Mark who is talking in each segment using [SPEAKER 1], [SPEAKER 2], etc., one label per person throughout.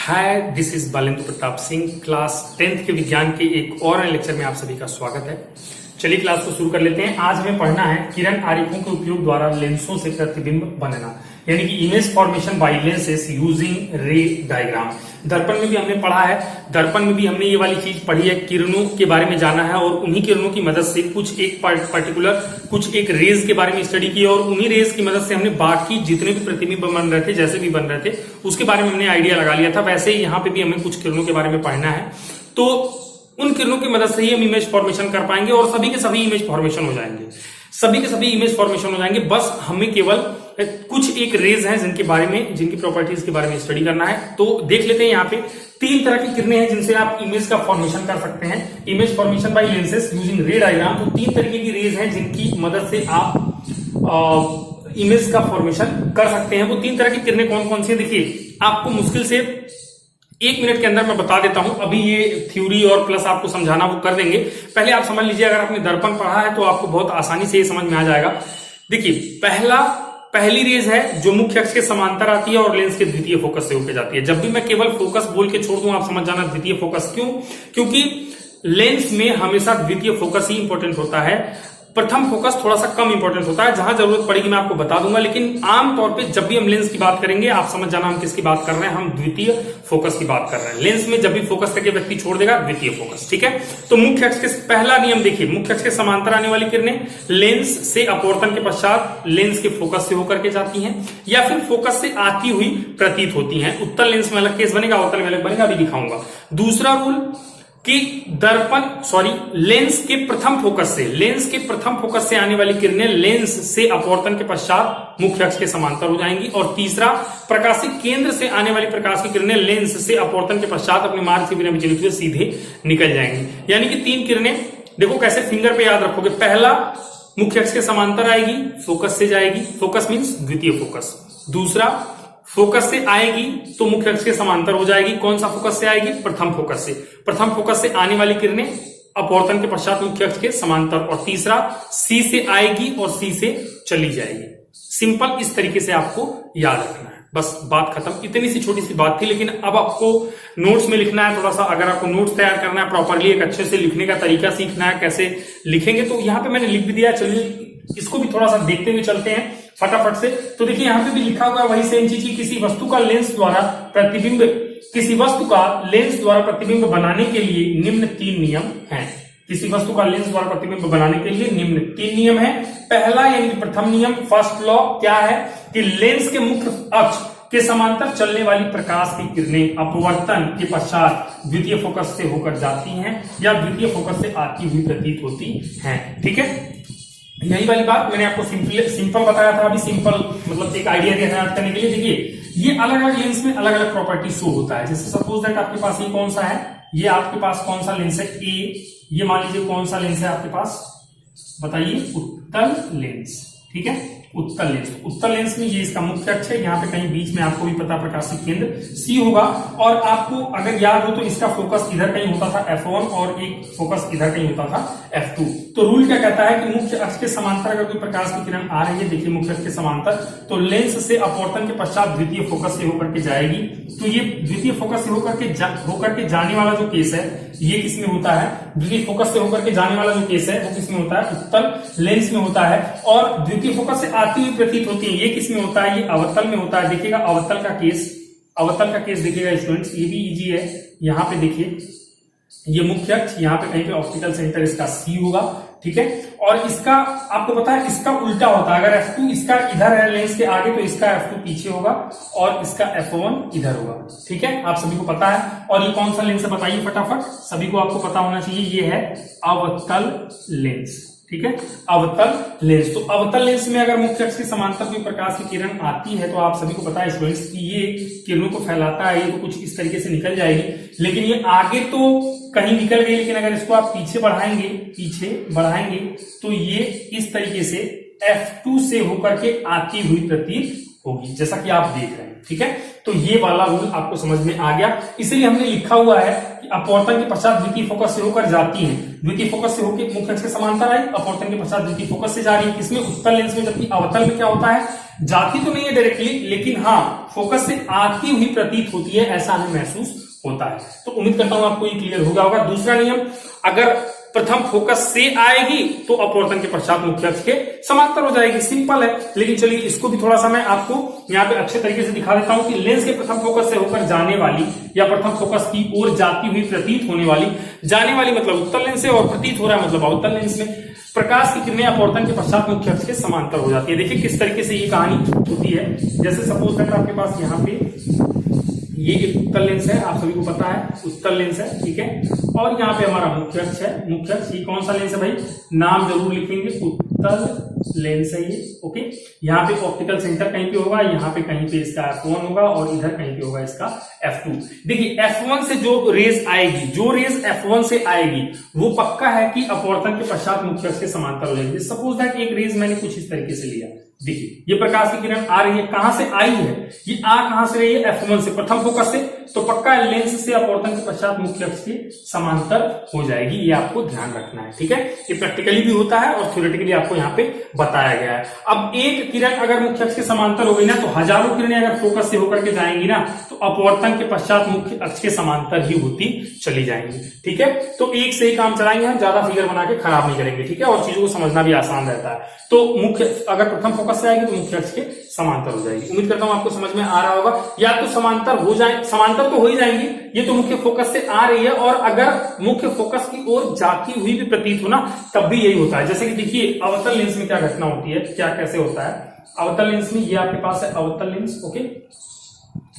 [SPEAKER 1] Hi, this is Balendra Pratap Singh. Class 10th के विज्ञान के एक और लेक्चर में आप सभी का स्वागत है। चलिए क्लास को शुरू कर लेते हैं। आज हमें पढ़ना है किरण आरेखों के उपयोग द्वारा लेंसों से प्रतिबिंब बनाना, यानी कि image formation by lenses using रे डायग्राम। दर्पण में भी हमने पढ़ा है, दर्पण में भी हमने ये वाली चीज पढ़ी है, किरणों के बारे में जाना है और उन्हीं किरणों की मदद से कुछ एक रेज के बारे में स्टडी की और उन्हीं रेज की मदद से हमने बाकी जितने भी प्रतिबिंब बन रहे थे, जैसे भी बन रहे थे, उसके बारे में हमने आइडिया लगा लिया था। वैसे ही यहाँ पे भी हमें कुछ किरणों के बारे में पढ़ना है, तो उन किरणों की मदद से ही हम इमेज फॉर्मेशन कर पाएंगे और सभी के सभी इमेज फॉर्मेशन हो जाएंगे, सभी के सभी इमेज फॉर्मेशन हो जाएंगे। बस हमें केवल कुछ एक रेज हैं जिनके बारे में, जिनकी प्रॉपर्टीज के बारे में स्टडी करना है। तो देख लेते हैं। यहाँ पे 3 तरह की किरणें हैं जिनसे आप इमेज का फॉर्मेशन कर सकते हैं। Image formation by lenses using रे डायग्राम। तो 3 तरीके की रेज हैं जिनकी मदद से आप इमेज का फॉर्मेशन कर सकते हैं। वो 3 तरह की किरणें कौन कौन सी है, देखिए आपको मुश्किल से 1 मिनट के अंदर मैं बता देता हूं। अभी ये थ्योरी और प्लस आपको समझाना वो कर देंगे। पहले आप समझ लीजिए, अगर आपने दर्पण पढ़ा है तो आपको बहुत आसानी से ये समझ में आ जाएगा। देखिए पहली रेज है जो मुख्य अक्ष के समांतर आती है और लेंस के द्वितीय फोकस से होकर जाती है। जब भी मैं केवल फोकस बोल के छोड़ दूं, आप समझ जाना द्वितीय फोकस क्यों, क्योंकि लेंस में हमेशा द्वितीय फोकस ही इंपॉर्टेंट होता है। प्रथम फोकस थोड़ा सा कम इंपॉर्टेंट होता है, जहां जरूरत पड़ेगी मैं आपको बता दूंगा। लेकिन आमतौर पे जब भी हम लेंस की बात करेंगे, आप समझ जाना हम किसकी बात कर रहे हैं, हम द्वितीय फोकस की बात कर रहे हैं। लेंस में जब भी फोकस करके व्यक्ति छोड़ देगा, द्वितीय फोकस, ठीक है। तो मुख्य अक्ष के पहला नियम देखिए, मुख्य अक्ष के समांतर आने वाली किरणें लेंस से अपवर्तन के पश्चात लेंस के फोकस से होकर के जाती हैं या फिर फोकस से आती हुई प्रतीत होती हैं। उत्तल लेंस में अलग केस बनेगा, अवतल में अलग बनेगा, अभी दिखाऊंगा। दूसरा रूल कि लेंस के प्रथम फोकस से आने वाली किरणें लेंस से अपवर्तन के पश्चात मुख्य अक्ष के समांतर हो जाएंगी। और तीसरा, प्रकाशिक केंद्र से आने वाली प्रकाश की किरणें लेंस से अपवर्तन के पश्चात अपने मार्ग से बिना विचलित हुए सीधे निकल जाएंगी। यानी कि 3 किरणें देखो कैसे फिंगर पे याद रखोगे। पहला, मुख्य अक्ष के समांतर आएगी, फोकस से जाएगी, फोकस मीन्स द्वितीय फोकस। दूसरा, फोकस से आएगी तो मुख्य अक्ष के समांतर हो जाएगी। कौन सा फोकस से आएगी? प्रथम फोकस से। प्रथम फोकस से आने वाली किरणें अपवर्तन के पश्चात मुख्य अक्ष के समांतर। और तीसरा, सी से आएगी और सी से चली जाएगी। सिंपल, इस तरीके से आपको याद रखना है। बस बात खत्म। इतनी सी छोटी सी बात थी, लेकिन अब आपको नोट्स में लिखना है। थोड़ा सा अगर आपको नोट्स तैयार करना है प्रॉपरली, एक अच्छे से लिखने का तरीका सीखना है, कैसे लिखेंगे, तो यहाँ पे मैंने लिख भी दिया। चलिए इसको भी थोड़ा सा देखते हुए चलते हैं फटाफट से। तो देखिए यहाँ पे भी लिखा हुआ है वही सेम चीज की, किसी वस्तु का लेंस द्वारा प्रतिबिंब बनाने के लिए निम्न 3 नियम हैं। किसी वस्तु का लेंस द्वारा प्रतिबिंब बनाने के लिए निम्न 3 नियम है। पहला यानी कि प्रथम नियम, फर्स्ट लॉ क्या है कि लेंस के मुख्य अक्ष के समांतर चलने वाली प्रकाश की किरणें अपवर्तन के पश्चात द्वितीय फोकस से होकर जाती हैं या द्वितीय फोकस से आती हुई प्रतीत होती हैं। ठीक है, यही वाली बात मैंने आपको सिंपल बताया था। अभी सिंपल मतलब एक आइडिया दिया था याद करने के लिए। देखिए ये अलग अलग लेंस में अलग अलग प्रॉपर्टी शो होता है। जैसे सपोज दैट आपके पास ये कौन सा है, ये आपके पास कौन सा लेंस है, ए। ये मान लीजिए कौन सा लेंस है आपके पास, बताइए, उत्तल लेंस। ठीक है, उत्तल लेंस। उत्तल लेंस में ये इसका मुख्य अक्ष है, यहाँ पे कहीं बीच में आपको भी पता प्रकाशिक केंद्र सी होगा। और आपको अगर याद हो तो इसका फोकस इधर कहीं होता था F1 और एक फोकस इधर कहीं होता था F2। तो रूल क्या कहता है कि मुख्य अक्ष के समांतर अगर कोई प्रकाश की किरण आ रही है, देखिए मुख्य अक्ष के समांतर, तो लेंस से अपवर्तन के पश्चात द्वितीय फोकस से होकर के जाएगी। तो ये द्वितीय फोकस से होकर के जाने वाला जो केस है, ये किसमें होता है? द्वितीय फोकस से होकर के जाने वाला जो केस है वो किसमें होता है? उत्तल लेंस में होता है। और द्वितीय फोकस से आती हुई प्रतीत होती है, ये किसमें होता है? ये अवतल में होता है। देखिएगा अवतल का केस देखिएगा स्टूडेंट्स, ये भी इजी है। यहाँ पे देखिए ये मुख्य अक्ष, यहाँ पे कहीं पे ऑप्टिकल सेंटर इसका सी होगा। ठीक है, और इसका आपको पता है इसका उल्टा होता है। अगर F2 इसका इधर है लेंस के आगे, तो इसका F2 पीछे होगा और इसका F1 इधर होगा। ठीक है, आप सभी को पता है। और ये कौन सा लेंस है बताइए फटाफट, सभी को आपको पता होना चाहिए। ये है अवतल लेंस। ठीक है, अवतल लेंस। तो अवतल लेंस में अगर मुख्य अक्ष के समांतर कोई प्रकाश की किरण आती है, तो आप सभी को पता है स्टूडेंट्स कि ये किरणों को फैलाता है। ये तो कुछ इस तरीके से निकल जाएगी, लेकिन ये आगे तो कहीं निकल गई, लेकिन अगर इसको आप पीछे बढ़ाएंगे तो ये इस तरीके से F2 से होकर के आती हुई प्रतीत होगी, जैसा कि आप देख रहे हैं। ठीक है, तो ये वाला रूल आपको समझ में आ गया। इसलिए हमने लिखा हुआ है कि अपवर्तन के पश्चात द्वितीय फोकस से होकर जाती है, द्वितीय फोकस से होकर मुख्य अक्ष के समांतर आई, अपवर्तन के पश्चात द्वितीय फोकस से जा रही है। इसमें उत्तल लेंस में, जबकि अवतल में क्या होता है, जाती तो नहीं है डायरेक्टली, लेकिन हाँ फोकस से आती हुई प्रतीत होती है, ऐसा हमें महसूस होता है। तो उम्मीद करता हूं आपको ये क्लियर हो गया होगा। दूसरा नियम, अगर प्रथम फोकस से आएगी तो अपवर्तन के पश्चात मुख्य अक्ष के समांतर हो जाएगी, सिंपल है। लेकिन चलिए इसको भी थोड़ा सा मैं आपको यहाँ पे अच्छे तरीके से दिखा देता हूं कि लेंस के प्रथम फोकस से होकर जाने वाली या प्रथम फोकस की ओर जाती हुई प्रतीत होने वाली, जाने वाली मतलब उत्तल लेंस से और प्रतीत हो रहा है मतलब अवतल लेंस में, प्रकाश की किरणें अपवर्तन के पश्चात मुख्य अक्ष के समांतर हो जाती है। देखिए किस तरीके से ये कहानी होती है। जैसे सपोज दैट आपके पास यहाँ पे ये एक उत्तल लेंस है, आप सभी को पता है उत्तल लेंस है, ठीक है, और यहाँ पे हमारा मुख्य अक्ष है। मुख्य अक्ष ये कौन सा लेंस है भाई, नाम जरूर लिखेंगे, उत्तल लेंस है ये। ओके, यहाँ पे ऑप्टिकल सेंटर कहीं पे होगा, यहाँ पे कहीं पे इसका F1 होगा और इधर कहीं पे होगा इसका F2। देखिए F1 से जो रेज आएगी, जो रेज F1 से आएगी वो पक्का है कि अपवर्तन के पश्चात मुख्य अक्ष के समांतर हो जाएगी। सपोज दैट एक रेज मैंने कुछ इस तरीके से लिया, देखिए ये प्रकाश की किरण आ रही है, कहां से आई है, ये आ कहां से रही है, F1 से, प्रथम फोकस से, तो पक्का लेंस से अपवर्तन के पश्चात मुख्य अक्ष के समांतर हो जाएगी। ये आपको ध्यान रखना है, ठीक है। ये प्रैक्टिकली भी होता है और थ्योरेटिकली आपको यहाँ पे बताया गया है। अब एक किरण अगर मुख्य अक्ष के समांतर हो गई ना, तो हजारों किरणें अगर फोकस से होकर के जाएंगी ना, तो अपवर्तन के पश्चात मुख्य अक्ष के समांतर ही होती चली जाएंगी, ठीक है। तो एक से ही काम चलाएंगे हम, ज्यादा फिगर बना के खराब नहीं करेंगे, ठीक है, और चीजों को समझना भी आसान रहता है। तो मुख्य अगर प्रथम फोकस से आएगी तो मुख्य अक्ष के समांतर हो जाएगी। उम्मीद करता हूं आपको समझ में आ रहा होगा। या तो समांतर हो जाए, समांतर तो हो ही जाएंगी, ये तो मुख्य फोकस से आ रही है, और अगर मुख्य फोकस की ओर जाती हुई भी प्रतीत हो ना, तब भी यही होता है। जैसे कि देखिए अवतल लेंस में क्या घटना होती है, क्या कैसे होता है। अवतल लेंस में ये आपके पास है अवतल लेंस, ओके,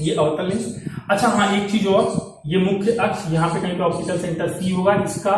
[SPEAKER 1] ये अवतल लेंस। अच्छा हाँ, एक चीज और, ये मुख्य अक्ष यहाँ पे कहीं पे ऑप्टिकल सेंटर C होगा, इसका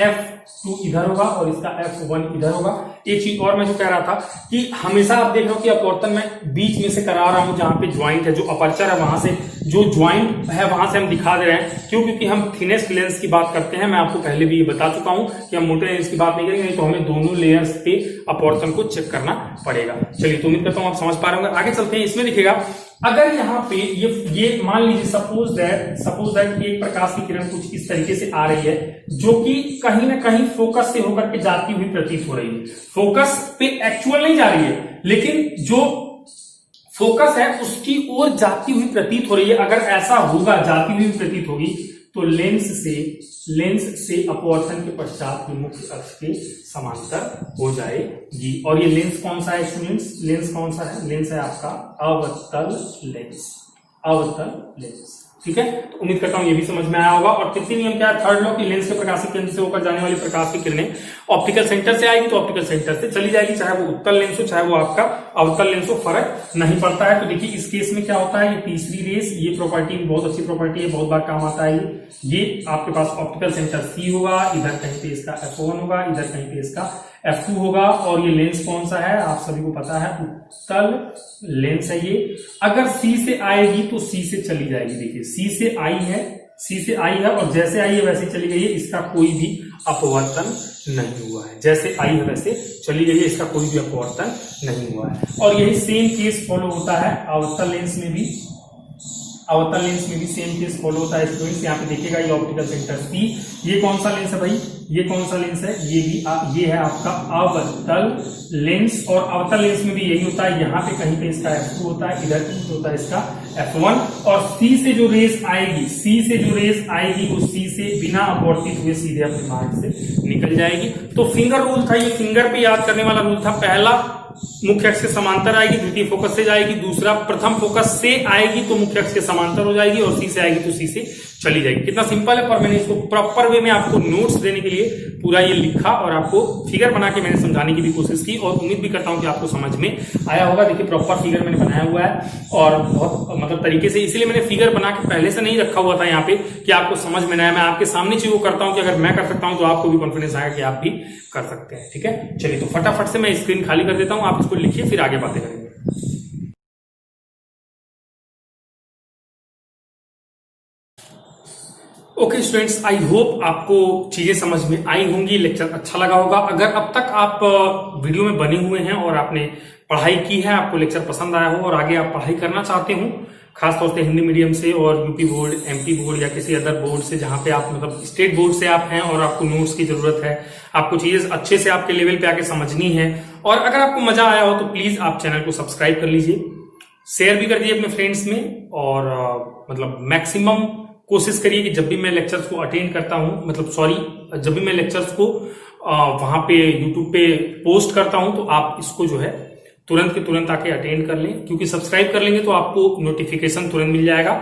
[SPEAKER 1] F2 इधर होगा और इसका F1 इधर होगा। एक चीज और मैं जो कह रहा था कि हमेशा आप देख रहे हो कि अपवर्तन में बीच में से करा रहा हूं, जहां पे ज्वाइंट है, जो अपर्चर है वहां से, जो ज्वाइंट है वहां से हम दिखा दे रहे हैं। क्यों? क्योंकि हम थिनेस्ट लेंस की बात करते हैं। मैं आपको पहले भी ये बता चुका हूं कि हम मोटे लेंस की बात नहीं करेंगे, नहीं तो हमें दोनों लेयर्स पे अपवर्तन को चेक करना पड़ेगा। चलिए, तो उम्मीद करता हूं आप समझ पा रहे होंगे। आगे चलते हैं। इसमें दिखेगा अगर यहाँ पे ये मान लीजिए सपोज दैट एक प्रकाश की किरण कुछ इस तरीके से आ रही है, जो कि कहीं ना कहीं फोकस से होकर के जाती हुई प्रतीत हो रही है। फोकस पे एक्चुअल नहीं जा रही है, लेकिन जो फोकस है उसकी ओर जाती हुई प्रतीत हो रही है। अगर ऐसा होगा, जाती हुई प्रतीत होगी, तो लेंस से अपवर्तन के पश्चात मुख्य अक्ष के समांतर हो जाएगी। और ये लेंस कौन सा है स्टूडेंट्स? लेंस कौन सा है? लेंस है आपका अवतल लेंस, अवतल लेंस, ठीक है। तो उम्मीद करता हूं ये भी समझ में आया होगा। और तृतीय नियम क्या है? थर्ड लॉ, कि लेंस के प्रकाशिक केंद्र से होकर जाने वाली प्रकाश की किरणें ऑप्टिकल सेंटर से आएगी तो ऑप्टिकल सेंटर से चली जाएगी, चाहे वो उत्तल लेंस हो चाहे वो आपका अवतल लेंस हो, फर्क नहीं पड़ता है। तो देखिए इस केस में क्या होता है, ये तीसरी रेस, ये प्रॉपर्टी बहुत अच्छी प्रॉपर्टी है, बहुत बार काम आता है। ये आपके पास ऑप्टिकल सेंटर C होगा, इधर कहीं पे इसका F1 होगा, इधर कहीं पे इसका F2 होगा, और ये लेंस कौन सा है आप सभी को पता है, उत्तल लेंस है ये। अगर C से आएगी तो C से चली जाएगी। देखिए C से आई है और जैसे आई है वैसे चली गई है, इसका कोई भी अपवर्तन नहीं हुआ है। जैसे आई है वैसे चली गई है, इसका कोई भी अपवर्तन नहीं हुआ है। और यही सेम केस फॉलो होता है अवतल लेंस में भी। अवतल लेंस में भी सेम केस फॉलो होता है स्टूडेंट्स। यहाँ पे देखिएगा ये ऑप्टिकल सेंटर C, ये कौन सा लेंस है भाई? ये कौन सा लेंस है? ये है आपका अवतल लेंस। और अवतल लेंस में भी यही होता है, यहाँ पे कहीं पे इसका F2 होता है, इधर कहीं होता है इसका F1। और C से जो रेस आएगी वो C से बिना अपवर्तित हुए सीधे अपने मार्ग से निकल जाएगी। तो फिंगर रूल था, ये फिंगर पे याद करने वाला रूल था। पहला, मुख्य अक्ष के समांतर आएगी, द्वितीय फोकस से जाएगी। दूसरा, प्रथम फोकस से आएगी तो मुख्य अक्ष के समांतर हो जाएगी, और C से आएगी तो C से चली जाएगी। कितना सिंपल है, पर मैंने इसको प्रॉपर वे में आपको नोट्स देने के लिए पूरा ये लिखा और आपको फिगर बना के मैंने समझाने की भी कोशिश की, और उम्मीद भी करता हूं कि आपको समझ में आया होगा। देखिए प्रॉपर फिगर मैंने बनाया हुआ है और बहुत मतलब तरीके से, इसलिए मैंने फिगर बना के पहले से नहीं रखा हुआ था यहाँ पे कि आपको समझ में ना आए। मैं आपके सामने चीजों करता हूँ कि अगर मैं कर सकता हूँ तो आपको भी कॉन्फिडेंस आएगा कि आप भी कर सकते हैं, ठीक है। चलिए, तो फटाफट से मैं स्क्रीन खाली कर देता हूँ, आप इसको लिखिए, फिर आगे बातें करेंगे। ओके स्टूडेंट्स, आई होप आपको चीजें समझ में आई होंगी, लेक्चर अच्छा लगा होगा। अगर अब तक आप वीडियो में बने हुए हैं और आपने पढ़ाई की है, आपको लेक्चर पसंद आया हो और आगे आप पढ़ाई करना चाहते हो, खासतौर से हिंदी मीडियम से और यूपी बोर्ड, एमपी बोर्ड या किसी अदर बोर्ड से, जहां पे आप मतलब स्टेट बोर्ड से आप हैं और आपको नोट्स की जरूरत है, आपको चीजें अच्छे से आपके लेवल पे आके समझनी है, और अगर आपको मजा आया हो तो प्लीज आप चैनल को सब्सक्राइब कर लीजिए, शेयर भी कर दिए अपने फ्रेंड्स में, और मतलब मैक्सिमम कोशिश करिए कि जब भी मैं लेक्चर्स को अटेंड करता हूं, मतलब सॉरी, जब भी मैं लेक्चर्स को वहां पे यूट्यूब पे पोस्ट करता हूं, तो आप इसको जो है तुरंत के तुरंत आके अटेंड कर लें, क्योंकि सब्सक्राइब कर लेंगे तो आपको नोटिफिकेशन तुरंत मिल जाएगा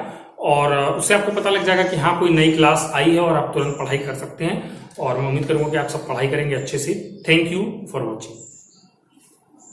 [SPEAKER 1] और उससे आपको पता लग जाएगा कि हाँ कोई नई क्लास आई है और आप तुरंत पढ़ाई कर सकते हैं। और मैं उम्मीद करूंगा कि आप सब पढ़ाई करेंगे अच्छे से। Thank you for watching.